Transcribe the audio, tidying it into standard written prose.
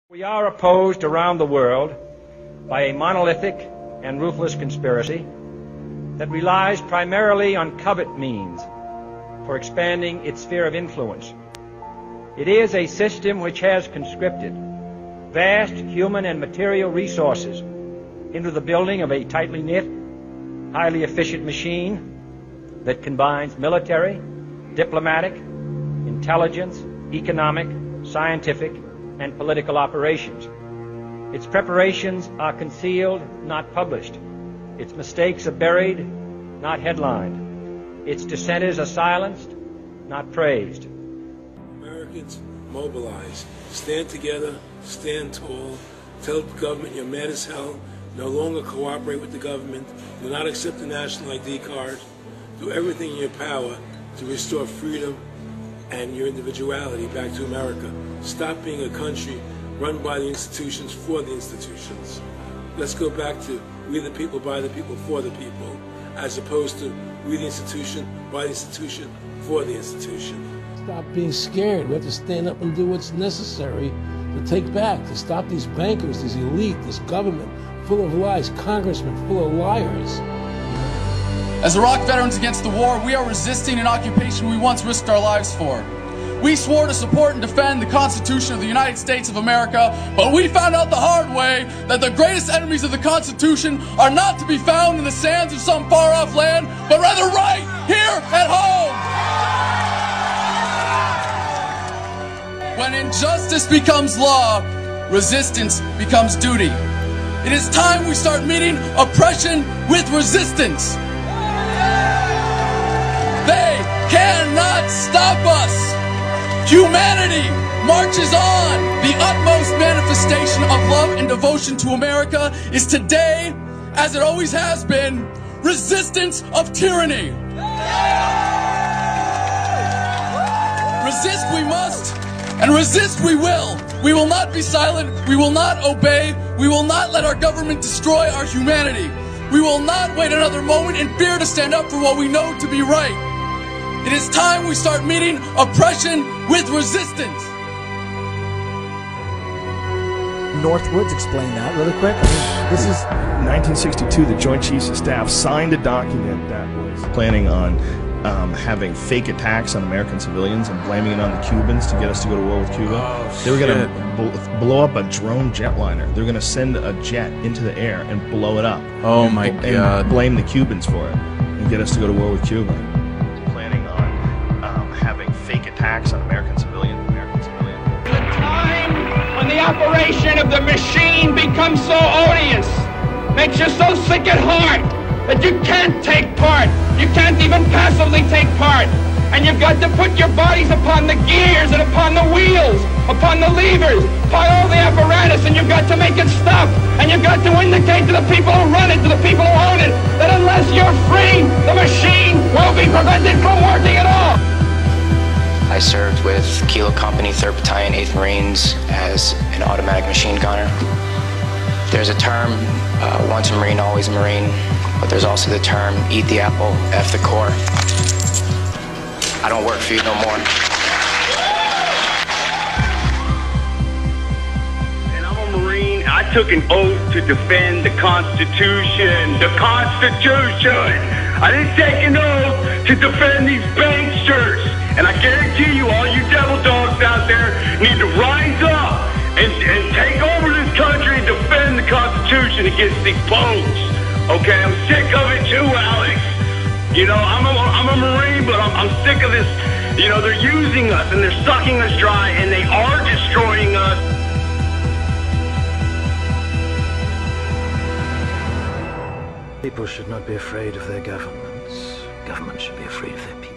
We are opposed around the world by a monolithic and ruthless conspiracy that relies primarily on covert means for expanding its sphere of influence. It is a system which has conscripted vast human and material resources into the building of a tightly knit, highly efficient machine that combines military, diplomatic, intelligence, economic, scientific, and political operations. Its preparations are concealed, not published. Its mistakes are buried, not headlined. Its dissenters are silenced, not praised. Americans, mobilize. Stand together, stand tall. Tell the government you're mad as hell. No longer cooperate with the government. Do not accept the national ID card. Do everything in your power to restore freedom and your individuality back to America. Stop being a country run by the institutions for the institutions. Let's go back to we the people, by the people, for the people, as opposed to we the institution, by the institution, for the institution. Stop being scared. We have to stand up and do what's necessary to take back, to stop these bankers, this elite, this government full of lies, congressmen full of liars. As Iraq veterans against the war, we are resisting an occupation we once risked our lives for. We swore to support and defend the Constitution of the United States of America, but we found out the hard way that the greatest enemies of the Constitution are not to be found in the sands of some far-off land, but rather right here at home. When injustice becomes law, resistance becomes duty. It is time we start meeting oppression with resistance. They cannot stop us. Humanity marches on. The utmost manifestation of love and devotion to America is today, as it always has been, resistance of tyranny. Resist we must, and resist we will. We will not be silent. We will not obey. We will not let our government destroy our humanity. We will not wait another moment in fear to stand up for what we know to be right. It is time we start meeting oppression with resistance. Northwoods, explain that really quick. This is 1962. The Joint Chiefs of Staff signed a document that was planning on having fake attacks on American civilians and blaming it on the Cubans to get us to go to war with Cuba. They were going to blow up a drone jetliner. They were going to send a jet into the air and blow it up. Oh my God! And blame the Cubans for it and get us to go to war with Cuba. Planning on having fake attacks on American civilians. The time when the operation of the machine becomes so odious, makes you so sick at heart that you can't take part. You can't even passively take part. And you've got to put your bodies upon the gears and upon the wheels, upon the levers, upon all the apparatus, and you've got to make it stop. And you've got to indicate to the people who run it, to the people who own it, that unless you're free, the machine will be prevented from working at all. I served with Kilo Company, 3rd Battalion, 8th Marines as an automatic machine gunner. There's a term, once a Marine, always a Marine, but there's also the term, eat the apple, F the core. I don't work for you no more. And I'm a Marine. I took an oath to defend the Constitution. The Constitution! I didn't take an oath to defend these banksters. And I guarantee you, all you devil dogs out there need to rise up and take over this country and defend the Constitution against these punks. Okay, I'm sick of it too, Alex. You know, I'm a Marine, but I'm sick of this. You know, they're using us and they're sucking us dry and they are destroying us. People should not be afraid of their governments. Governments should be afraid of their people.